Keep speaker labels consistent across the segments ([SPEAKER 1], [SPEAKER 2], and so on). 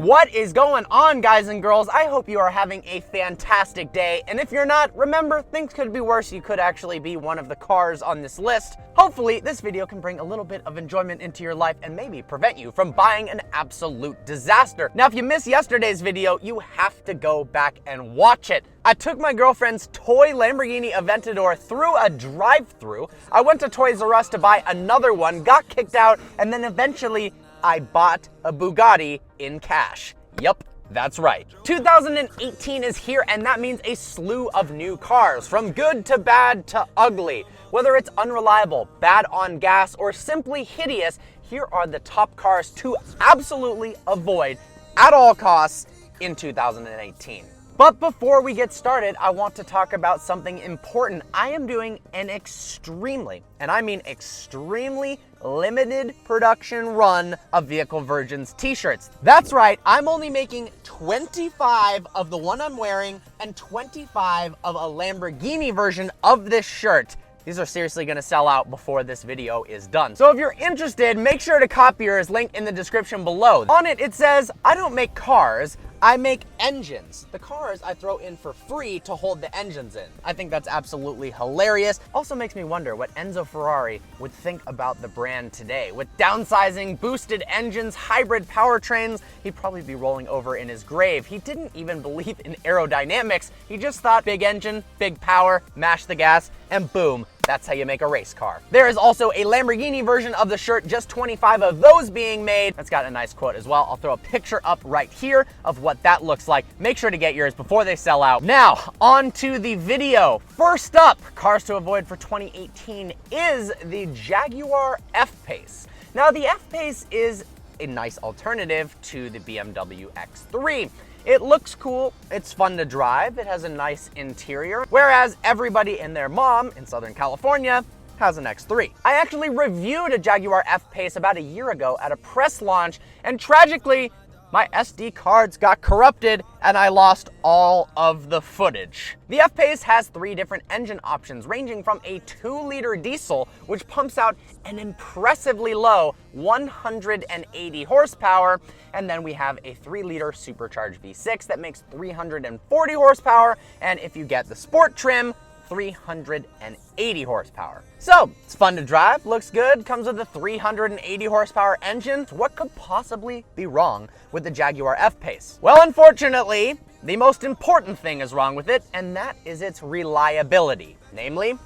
[SPEAKER 1] What is going on, guys and girls? I hope you are having a fantastic day, and if you're not, remember, things could be worse. You could actually be one of the cars on this list. Hopefully, this video can bring a little bit of enjoyment into your life and maybe prevent you from buying an absolute disaster. Now, if you missed yesterday's video, you have to go back and watch it. I took my girlfriend's toy Lamborghini Aventador through a drive-thru. I went to Toys R Us to buy another one, got kicked out, and then eventually I bought a Bugatti in cash. Yup, that's right. 2018 is here, and that means a slew of new cars, from good to bad to ugly. Whether it's unreliable, bad on gas, or simply hideous, here are the top cars to absolutely avoid at all costs in 2018. But before we get started, I want to talk about something important. I am doing an extremely, and I mean extremely, limited production run of Vehicle Virgins t-shirts. That's right, I'm only making 25 of the one I'm wearing and 25 of a Lamborghini version of this shirt. These are seriously gonna sell out before this video is done. So if you're interested, make sure to copy yours, link in the description below. On it, it says, I don't make cars, I make engines. The cars I throw in for free to hold the engines in. I think that's absolutely hilarious. Also makes me wonder what Enzo Ferrari would think about the brand today. With downsizing, boosted engines, hybrid powertrains, he'd probably be rolling over in his grave. He didn't even believe in aerodynamics. He just thought big engine, big power, mash the gas, and boom, that's how you make a race car. There is also a Lamborghini version of the shirt, just 25 of those being made. That's got a nice quote as well. I'll throw a picture up right here of what that looks like. Make sure to get yours before they sell out. Now, on to the video. First up, cars to avoid for 2018 is the Jaguar F-Pace. Now, the F-Pace is a nice alternative to the BMW X3. It looks cool, it's fun to drive, it has a nice interior, whereas everybody and their mom in Southern California has an X3. I actually reviewed a Jaguar F-Pace about a year ago at a press launch, and tragically, my SD cards got corrupted and I lost all of the footage. The F-Pace has 3 different engine options, ranging from a 2-liter diesel, which pumps out an impressively low 180 horsepower, and then we have a 3-liter supercharged V6 that makes 340 horsepower, and if you get the sport trim, 380 horsepower. So, it's fun to drive, looks good, comes with a 380 horsepower engine. What could possibly be wrong with the Jaguar F-Pace? Well, unfortunately, the most important thing is wrong with it, and that is its reliability. Namely,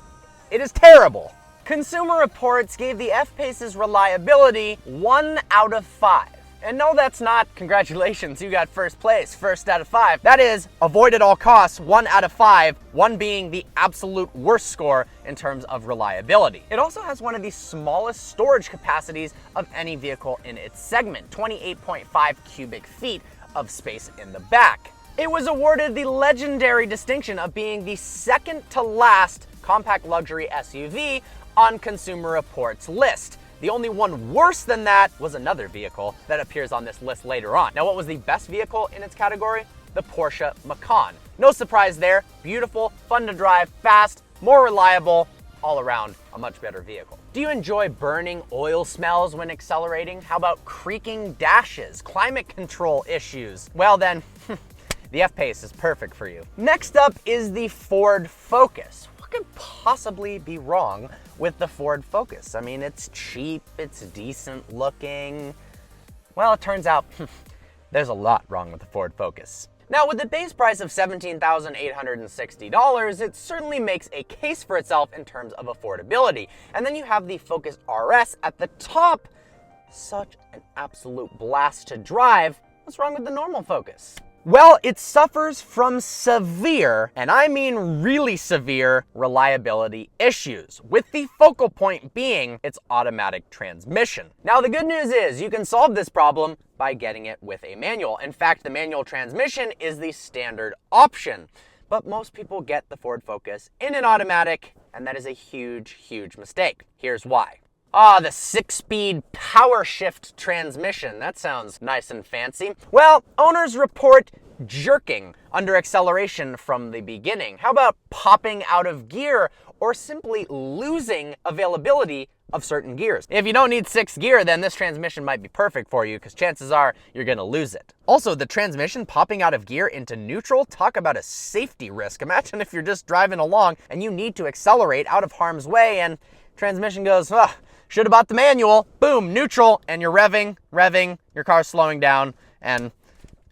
[SPEAKER 1] it is terrible. Consumer Reports gave the F-Pace's reliability 1 out of 5. And no, that's not, congratulations, you got first place, 1st out of 5. That is, avoid at all costs, 1 out of 5, 1 being the absolute worst score in terms of reliability. It also has one of the smallest storage capacities of any vehicle in its segment, 28.5 cubic feet of space in the back. It was awarded the legendary distinction of being the second to last compact luxury SUV on Consumer Reports' list. The only one worse than that was another vehicle that appears on this list later on. Now, what was the best vehicle in its category? The Porsche Macan. No surprise there. Beautiful, fun to drive, fast, more reliable, all around a much better vehicle. Do you enjoy burning oil smells when accelerating? How about creaking dashes, climate control issues? Well then, the F-Pace is perfect for you. Next up is the Ford Focus. What could possibly be wrong with the Ford Focus? I mean, it's cheap, it's decent looking. Well, it turns out there's a lot wrong with the Ford Focus. Now, with the base price of $17,860, it certainly makes a case for itself in terms of affordability. And then you have the Focus RS at the top. Such an absolute blast to drive. What's wrong with the normal Focus? Well, it suffers from severe, and I mean really severe, reliability issues, with the focal point being its automatic transmission. Now, the good news is you can solve this problem by getting it with a manual. In fact, the manual transmission is the standard option. But most people get the Ford Focus in an automatic, and that is a huge, huge mistake. Here's why. The 6-speed power shift transmission. That sounds nice and fancy. Well, owners report jerking under acceleration from the beginning. How about popping out of gear or simply losing availability of certain gears. If you don't need 6th gear, then this transmission might be perfect for you because chances are you're gonna lose it. Also, the transmission popping out of gear into neutral, talk about a safety risk. Imagine if you're just driving along and you need to accelerate out of harm's way and transmission goes, should have bought the manual, boom, neutral, and you're revving, your car's slowing down, and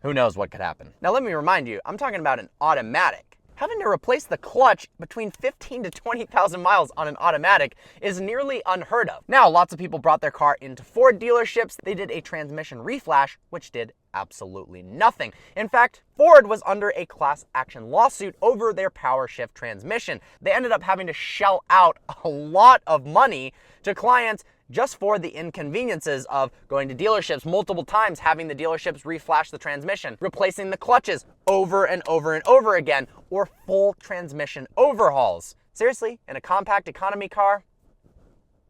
[SPEAKER 1] who knows what could happen. Now let me remind you, I'm talking about an automatic. Having to replace the clutch between 15 to 20,000 miles on an automatic is nearly unheard of. Now, lots of people brought their car into Ford dealerships. They did a transmission reflash, which did absolutely nothing. In fact, Ford was under a class action lawsuit over their power shift transmission. They ended up having to shell out a lot of money to clients just for the inconveniences of going to dealerships multiple times, having the dealerships reflash the transmission, replacing the clutches over and over and over again, or full transmission overhauls. Seriously, in a compact economy car,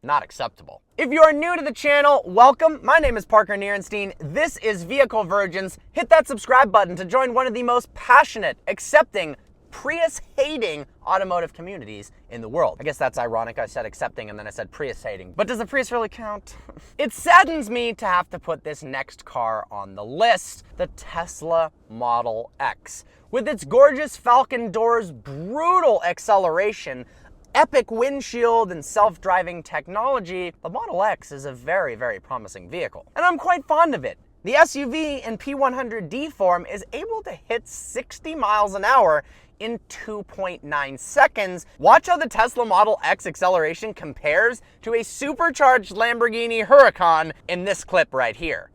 [SPEAKER 1] not acceptable. If you are new to the channel, welcome. My name is Parker Nierenstein. This is Vehicle Virgins. Hit that subscribe button to join one of the most passionate, accepting, Prius-hating automotive communities in the world. I guess that's ironic. I said accepting and then I said Prius-hating. But does the Prius really count? It saddens me to have to put this next car on the list, the Tesla Model X. With its gorgeous Falcon doors, brutal acceleration, epic windshield, and self-driving technology, the Model X is a very, very promising vehicle. And I'm quite fond of it. The SUV in P100D form is able to hit 60 miles an hour in 2.9 seconds. Watch how the Tesla Model X acceleration compares to a supercharged Lamborghini Huracan in this clip right here.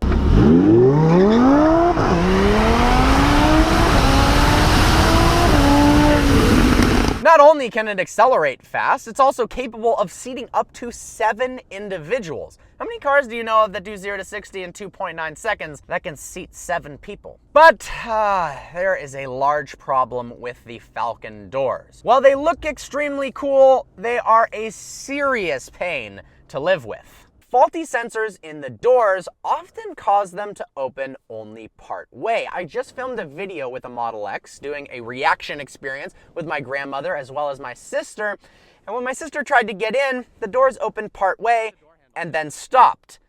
[SPEAKER 1] Not only can it accelerate fast, it's also capable of seating up to 7 individuals. How many cars do you know of that do 0 to 60 in 2.9 seconds that can seat 7 people? But there is a large problem with the Falcon doors. While they look extremely cool, they are a serious pain to live with. Faulty sensors in the doors often cause them to open only part way. I just filmed a video with a Model X doing a reaction experience with my grandmother as well as my sister. And when my sister tried to get in, the doors opened part way and then stopped.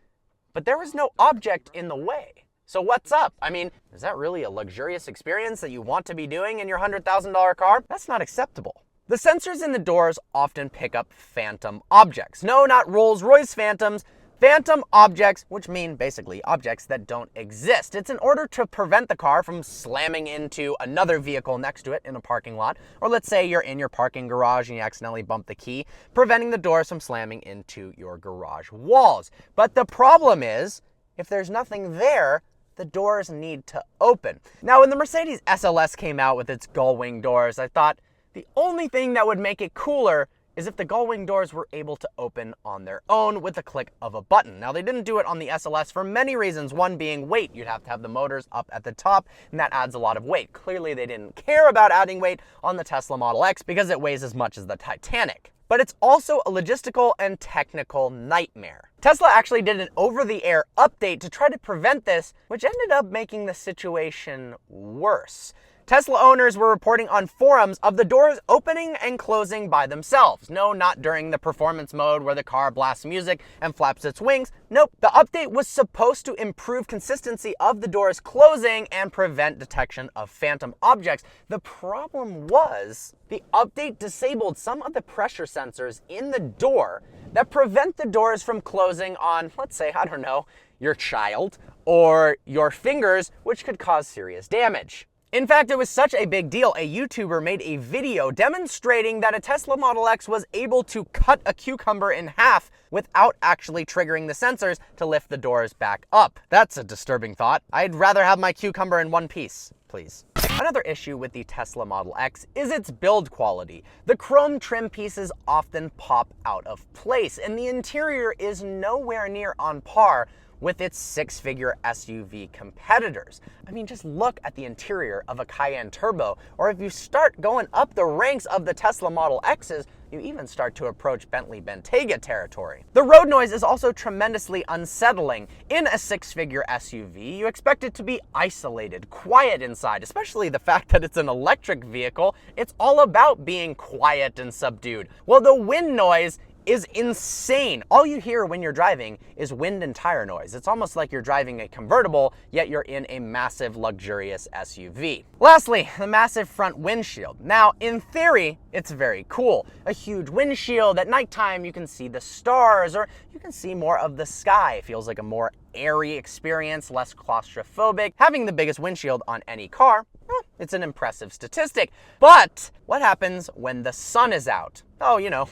[SPEAKER 1] But there was no object in the way. So what's up? I mean, is that really a luxurious experience that you want to be doing in your $100,000 car? That's not acceptable. The sensors in the doors often pick up phantom objects. No, not Rolls-Royce phantoms. Phantom objects, which mean basically objects that don't exist. It's in order to prevent the car from slamming into another vehicle next to it in a parking lot. Or let's say you're in your parking garage and you accidentally bump the key, preventing the doors from slamming into your garage walls. But the problem is, if there's nothing there, the doors need to open. Now, when the Mercedes SLS came out with its gull-wing doors, I thought the only thing that would make it cooler is if the gull-wing doors were able to open on their own with a click of a button. Now, they didn't do it on the SLS for many reasons, one being weight. You'd have to have the motors up at the top, and that adds a lot of weight. Clearly, they didn't care about adding weight on the Tesla Model X because it weighs as much as the Titanic. But it's also a logistical and technical nightmare. Tesla actually did an over-the-air update to try to prevent this, which ended up making the situation worse. Tesla owners were reporting on forums of the doors opening and closing by themselves. No, not during the performance mode where the car blasts music and flaps its wings. Nope, the update was supposed to improve consistency of the doors closing and prevent detection of phantom objects. The problem was the update disabled some of the pressure sensors in the door that prevent the doors from closing on, let's say, I don't know, your child or your fingers, which could cause serious damage. In fact, it was such a big deal, a YouTuber made a video demonstrating that a Tesla Model X was able to cut a cucumber in half without actually triggering the sensors to lift the doors back up. That's a disturbing thought. I'd rather have my cucumber in one piece, please. Another issue with the Tesla Model X is its build quality. The chrome trim pieces often pop out of place, and the interior is nowhere near on par with its 6-figure SUV competitors. I mean, just look at the interior of a Cayenne Turbo, or if you start going up the ranks of the Tesla Model X's, you even start to approach Bentley Bentayga territory. The road noise is also tremendously unsettling. In a 6-figure SUV, you expect it to be isolated, quiet inside, especially the fact that it's an electric vehicle. It's all about being quiet and subdued. Well, the wind noise is insane. All you hear when you're driving is wind and tire noise. It's almost like you're driving a convertible, yet you're in a massive, luxurious SUV. Lastly, the massive front windshield. Now, in theory, it's very cool. A huge windshield. At nighttime, you can see the stars, or you can see more of the sky. It feels like a more airy experience, less claustrophobic. Having the biggest windshield on any car, it's an impressive statistic. But what happens when the sun is out? Oh, you know,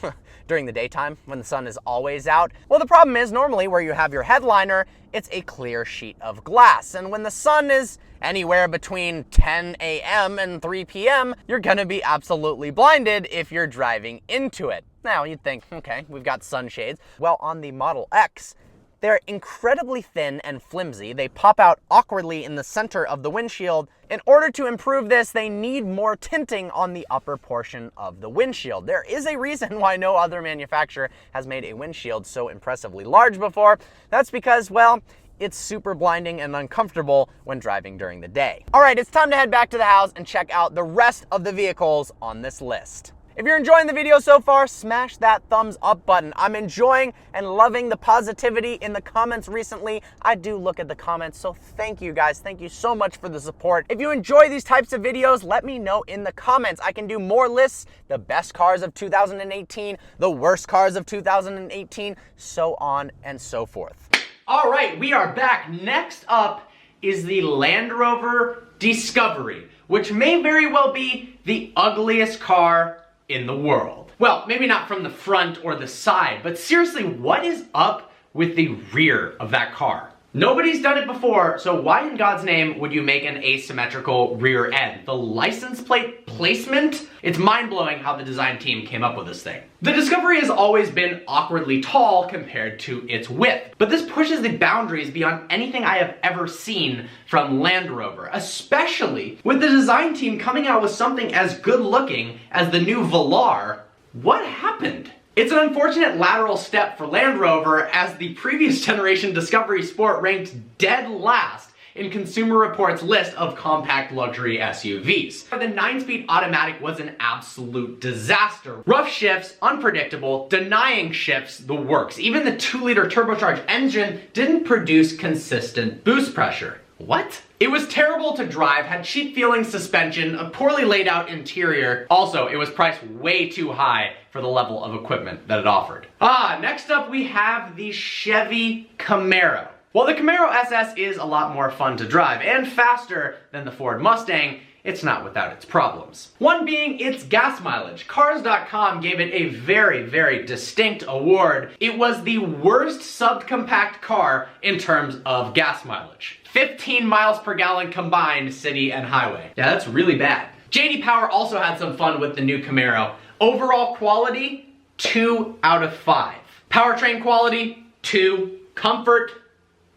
[SPEAKER 1] during the daytime when the sun is always out. Well, the problem is normally where you have your headliner, it's a clear sheet of glass. And when the sun is anywhere between 10 a.m. and 3 p.m., you're gonna be absolutely blinded if you're driving into it. Now, you'd think, okay, we've got sunshades. Well, on the Model X, they're incredibly thin and flimsy. They pop out awkwardly in the center of the windshield. In order to improve this, they need more tinting on the upper portion of the windshield. There is a reason why no other manufacturer has made a windshield so impressively large before. That's because, well, it's super blinding and uncomfortable when driving during the day. All right, it's time to head back to the house and check out the rest of the vehicles on this list. If you're enjoying the video so far, smash that thumbs up button. I'm enjoying and loving the positivity in the comments recently. I do look at the comments, so thank you guys. Thank you so much for the support. If you enjoy these types of videos, let me know in the comments. I can do more lists, the best cars of 2018, the worst cars of 2018, so on and so forth. All right, we are back. Next up is the Land Rover Discovery, which may very well be the ugliest car in the world. Well, maybe not from the front or the side, but seriously, what is up with the rear of that car? Nobody's done it before, so why in God's name would you make an asymmetrical rear end? The license plate placement? It's mind-blowing how the design team came up with this thing. The Discovery has always been awkwardly tall compared to its width, but this pushes the boundaries beyond anything I have ever seen from Land Rover, especially with the design team coming out with something as good-looking as the new Velar. What happened? It's an unfortunate lateral step for Land Rover, as the previous generation Discovery Sport ranked dead last in Consumer Reports' list of compact luxury SUVs. The 9-speed automatic was an absolute disaster. Rough shifts, unpredictable, denying shifts, the works. Even the 2-liter turbocharged engine didn't produce consistent boost pressure. What? It was terrible to drive, had cheap-feeling suspension, a poorly laid out interior. Also, it was priced way too high for the level of equipment that it offered. Next up we have the Chevy Camaro. While the Camaro SS is a lot more fun to drive and faster than the Ford Mustang, it's not without its problems. One being its gas mileage. Cars.com gave it a very, very distinct award. It was the worst subcompact car in terms of gas mileage. 15 miles per gallon combined, city and highway. Yeah, that's really bad. JD Power also had some fun with the new Camaro. Overall quality, 2 out of 5. Powertrain quality, 2. Comfort,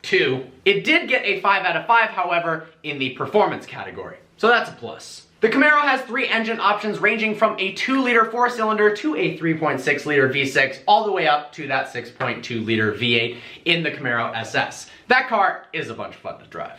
[SPEAKER 1] 2. It did get a 5 out of 5, however, in the performance category. So that's a plus. The Camaro has 3 engine options ranging from a 2-liter 4-cylinder to a 3.6-liter V6, all the way up to that 6.2-liter V8 in the Camaro SS. That car is a bunch of fun to drive.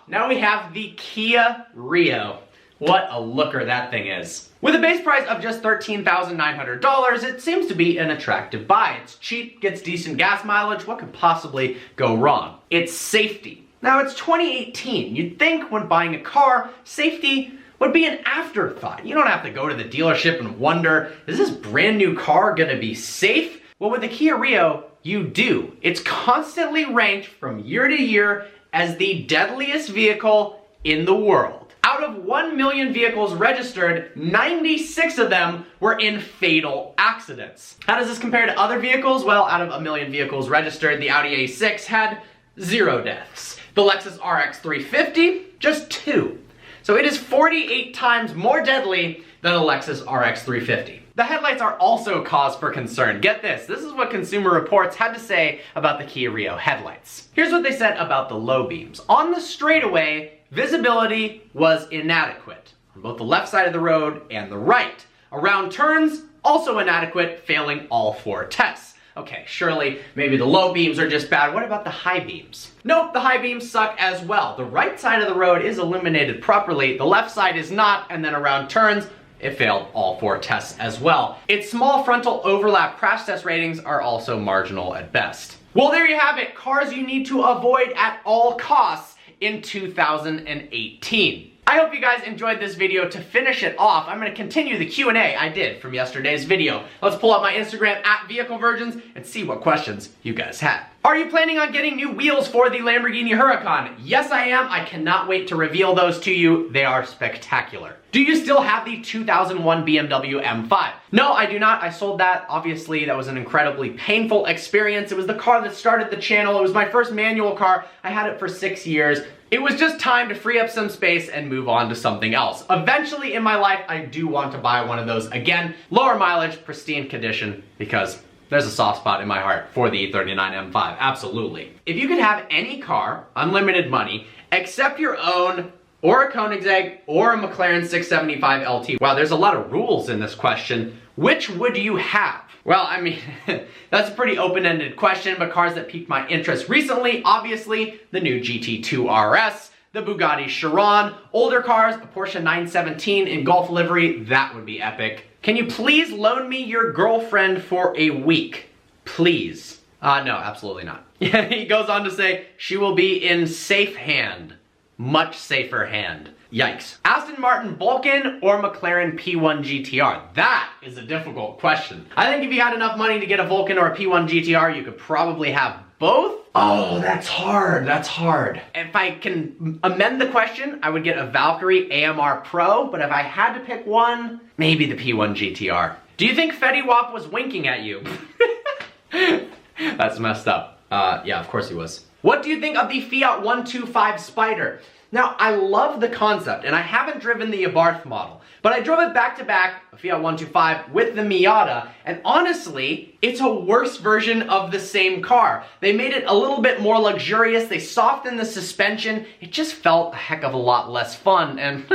[SPEAKER 1] Now we have the Kia Rio. What a looker that thing is. With a base price of just $13,900, it seems to be an attractive buy. It's cheap, gets decent gas mileage. What could possibly go wrong? It's safety. Now, it's 2018. You'd think when buying a car, safety would be an afterthought. You don't have to go to the dealership and wonder, is this brand new car gonna be safe? Well, with the Kia Rio, you do. It's constantly ranked from year to year as the deadliest vehicle in the world. Out of 1 million vehicles registered, 96 of them were in fatal accidents. How does this compare to other vehicles? Well, out of 1 million vehicles registered, the Audi A6 had 0 deaths. The Lexus RX 350, just 2. So it is 48 times more deadly than a Lexus RX 350. The headlights are also cause for concern. Get this is what Consumer Reports had to say about the Kia Rio headlights. Here's what they said about the low beams. On the straightaway, visibility was inadequate on both the left side of the road and the right. Around turns, also inadequate, failing all 4 tests. Okay, surely maybe the low beams are just bad. What about the high beams? Nope, the high beams suck as well. The right side of the road is illuminated properly, the left side is not, and then around turns, it failed all 4 tests as well. Its small frontal overlap crash test ratings are also marginal at best. Well, there you have it, cars you need to avoid at all costs in 2018. I hope you guys enjoyed this video. To finish it off, I'm going to continue the Q&A I did from yesterday's video. Let's pull up my Instagram @VehicleVirgins and see what questions you guys had. Are you planning on getting new wheels for the Lamborghini Huracan? Yes, I am. I cannot wait to reveal those to you. They are spectacular. Do you still have the 2001 BMW M5? No, I do not. I sold that. Obviously, that was an incredibly painful experience. It was the car that started the channel. It was my first manual car. I had it for 6 years. It was just time to free up some space and move on to something else. Eventually in my life, I do want to buy one of those again. Lower mileage, pristine condition, because there's a soft spot in my heart for the E39 M5, absolutely. If you could have any car, unlimited money, except your own, or a Koenigsegg, or a McLaren 675 LT. Wow, there's a lot of rules in this question. Which would you have? Well, I mean, that's a pretty open-ended question, but cars that piqued my interest recently, obviously, the new GT2 RS, the Bugatti Chiron, older cars, a Porsche 917 in Golf livery, that would be epic. Can you please loan me your girlfriend for a week? Please. No, absolutely not. He goes on to say, she will be in safe hand. Much safer hand. Yikes. Aston Martin Vulcan or McLaren P1 GTR? That is a difficult question. I think if you had enough money to get a Vulcan or a P1 GTR, you could probably have both. Oh, that's hard. That's hard. If I can amend the question, I would get a Valkyrie AMR Pro, but if I had to pick one, maybe the P1 GTR. Do you think Fetty Wap was winking at you? That's messed up. Yeah, of course he was. What do you think of the Fiat 125 Spider? Now, I love the concept, and I haven't driven the Abarth model, but I drove it back-to-back, a Fiat 125, with the Miata, and honestly, it's a worse version of the same car. They made it a little bit more luxurious, they softened the suspension, it just felt a heck of a lot less fun, and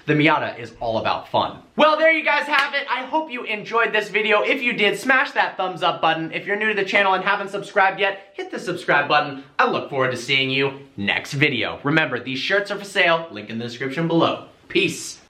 [SPEAKER 1] the Miata is all about fun. Well, there you guys have it. I hope you enjoyed this video. If you did, smash that thumbs up button. If you're new to the channel and haven't subscribed yet, hit the subscribe button. I look forward to seeing you next video. Remember, these shirts are for sale, link in the description below. Peace.